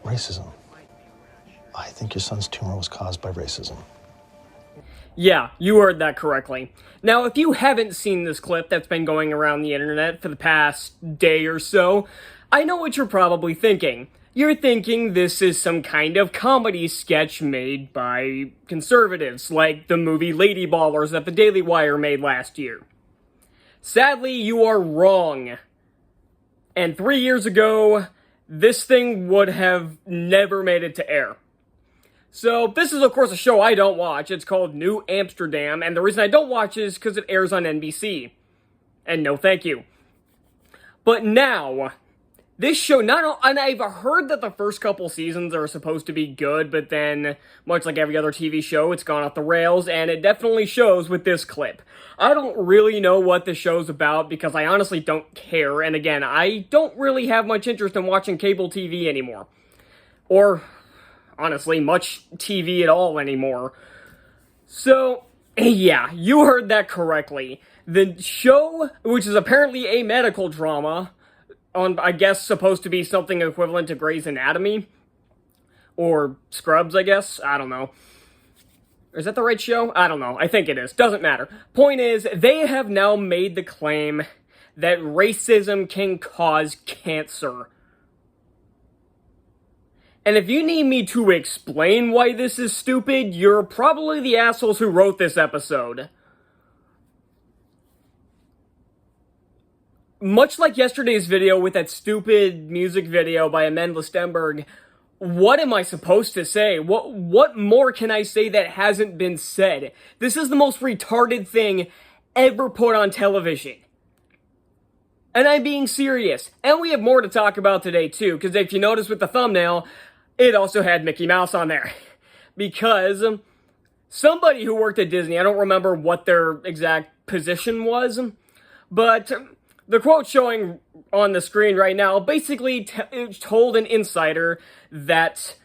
Racism. I think your son's tumor was caused by racism. Yeah, you heard that correctly. Now, if you haven't seen this clip that's been going around the internet for the past day or so, I know what you're probably thinking. You're thinking this is some kind of comedy sketch made by conservatives, like the movie Lady Ballers that the Daily Wire made last year. Sadly, you are wrong. And 3 years ago, this thing would have never made it to air. So, this is of course a show I don't watch. It's called New Amsterdam, and the reason I don't watch is because it airs on NBC. And no thank you. But now, this show, and I've heard that the first couple seasons are supposed to be good, but then, much like every other TV show, it's gone off the rails, and it definitely shows with this clip. I don't really know what the show's about, because I honestly don't care, and again, I don't really have much interest in watching cable TV anymore. Or, honestly, much TV at all anymore. So, yeah, you heard that correctly. The show, which is apparently a medical drama, on, I guess, supposed to be something equivalent to Grey's Anatomy. Or Scrubs, I guess? I don't know. Is that the right show? I don't know. I think it is. Doesn't matter. Point is, they have now made the claim that racism can cause cancer. And if you need me to explain why this is stupid, you're probably the assholes who wrote this episode. Much like yesterday's video with that stupid music video by Amanda Stenberg, what am I supposed to say? What more can I say that hasn't been said? This is the most retarded thing ever put on television. And I'm being serious. And we have more to talk about today too, because if you notice with the thumbnail, it also had Mickey Mouse on there. Because somebody who worked at Disney, I don't remember what their exact position was, but the quote showing on the screen right now basically told an insider that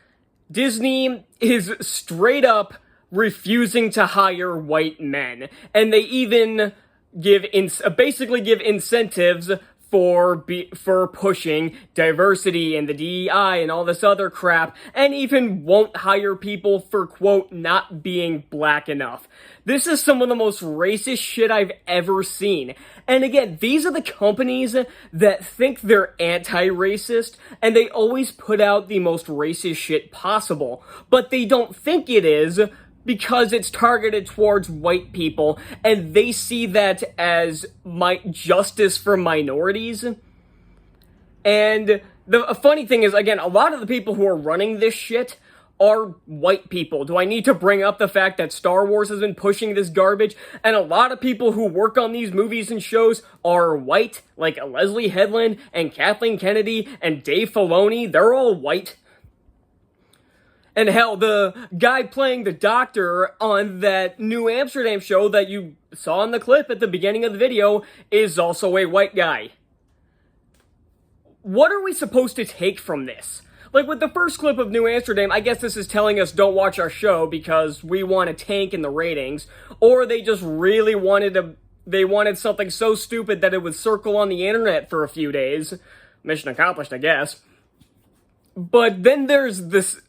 Disney is straight up refusing to hire white men. And they even basically give incentives for pushing diversity and the DEI and all this other crap, and even won't hire people for, quote, not being black enough. This is some of the most racist shit I've ever seen. And again, these are the companies that think they're anti-racist, and they always put out the most racist shit possible. But they don't think it is, because it's targeted towards white people, and they see that as justice for minorities. And the funny thing is, again, a lot of the people who are running this shit are white people. Do I need to bring up the fact that Star Wars has been pushing this garbage? And a lot of people who work on these movies and shows are white, like Leslie Headland and Kathleen Kennedy and Dave Filoni. They're all white. And hell, the guy playing the doctor on that New Amsterdam show that you saw in the clip at the beginning of the video is also a white guy. What are we supposed to take from this? Like, with the first clip of New Amsterdam, I guess this is telling us don't watch our show because we want a tank in the ratings, or they just really wanted something so stupid that it would circle on the internet for a few days. Mission accomplished, I guess. But then there's this.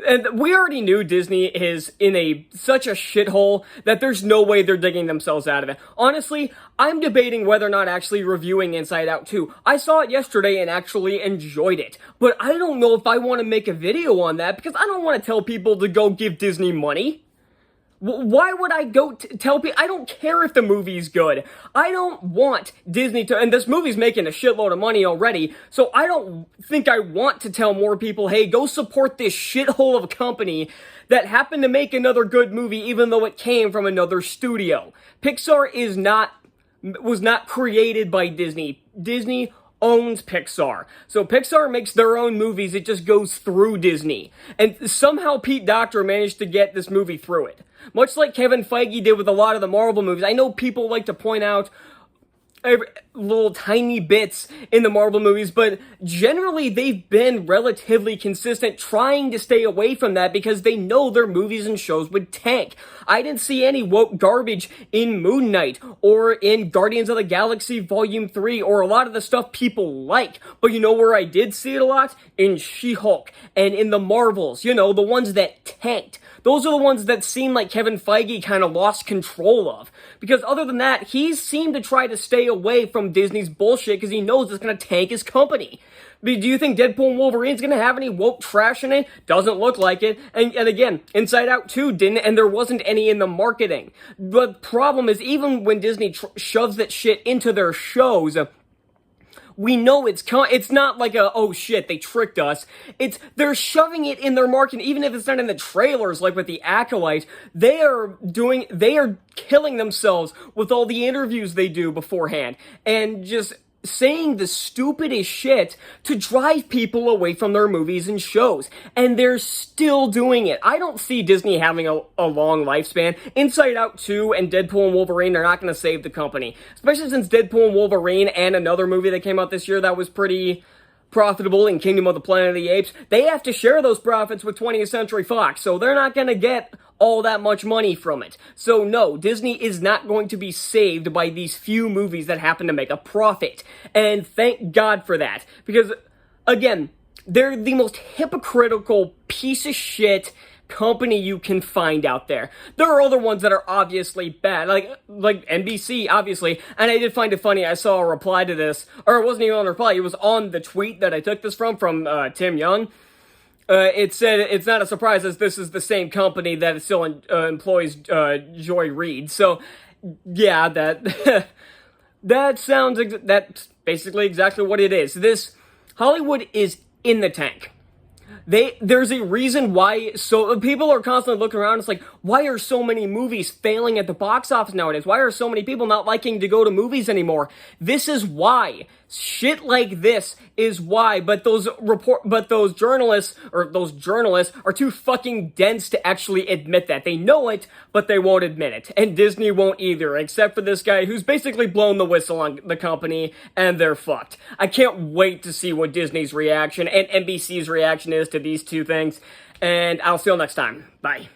And we already knew Disney is in such a shithole that there's no way they're digging themselves out of it. Honestly, I'm debating whether or not actually reviewing Inside Out 2. I saw it yesterday and actually enjoyed it. But I don't know if I want to make a video on that because I don't want to tell people to go give Disney money. Why would I go tell people? I don't care if the movie's good. I don't want Disney to, and this movie's making a shitload of money already, so I don't think I want to tell more people, hey, go support this shithole of a company that happened to make another good movie even though it came from another studio. Pixar was not created by Disney. Disney owns Pixar. So Pixar makes their own movies, it just goes through Disney. And somehow Pete Docter managed to get this movie through it. Much like Kevin Feige did with a lot of the Marvel movies. I know people like to point out, little tiny bits in the Marvel movies, but generally they've been relatively consistent trying to stay away from that because they know their movies and shows would tank. I didn't see any woke garbage in Moon Knight or in Guardians of the Galaxy Volume 3 or a lot of the stuff people like, but you know where I did see it a lot? In She-Hulk and in the Marvels, you know, the ones that tanked. Those are the ones that seem like Kevin Feige kind of lost control of. Because other than that, he seemed to try to stay away from Disney's bullshit because he knows it's going to tank his company. But do you think Deadpool and Wolverine's going to have any woke trash in it? Doesn't look like it. And again, Inside Out 2 didn't, and there wasn't any in the marketing. The problem is, even when Disney shoves that shit into their shows, we know it's not like oh shit, they tricked us. They're shoving it in their marketing, even if it's not in the trailers, like with The Acolyte. They are killing themselves with all the interviews they do beforehand, and just saying the stupidest shit to drive people away from their movies and shows. And they're still doing it. I don't see Disney having a long lifespan. Inside Out 2 and Deadpool and Wolverine are not going to save the company. Especially since Deadpool and Wolverine and another movie that came out this year that was pretty profitable in Kingdom of the Planet of the Apes, they have to share those profits with 20th Century Fox, so they're not going to get all that much money from it. So no, Disney is not going to be saved by these few movies that happen to make a profit. And thank God for that. Because, again, they're the most hypocritical piece of shit company you can find out there. There are other ones that are obviously bad, like NBC, obviously, and I did find it funny, I saw a reply to this, or it wasn't even on a reply, it was on the tweet that I took this from Tim Young. It said, it's not a surprise as this is the same company that still employs Joy Reid. So, yeah, that's basically exactly what it is. Hollywood is in the tank. There's a reason why, so people are constantly looking around, it's like, why are so many movies failing at the box office nowadays? Why are so many people not liking to go to movies anymore? This is why. Shit like this is why, but those journalists are too fucking dense to actually admit that. They know it, but they won't admit it. And Disney won't either, except for this guy who's basically blown the whistle on the company, and they're fucked. I can't wait to see what Disney's reaction and NBC's reaction is to these two things, and I'll see you next time. Bye.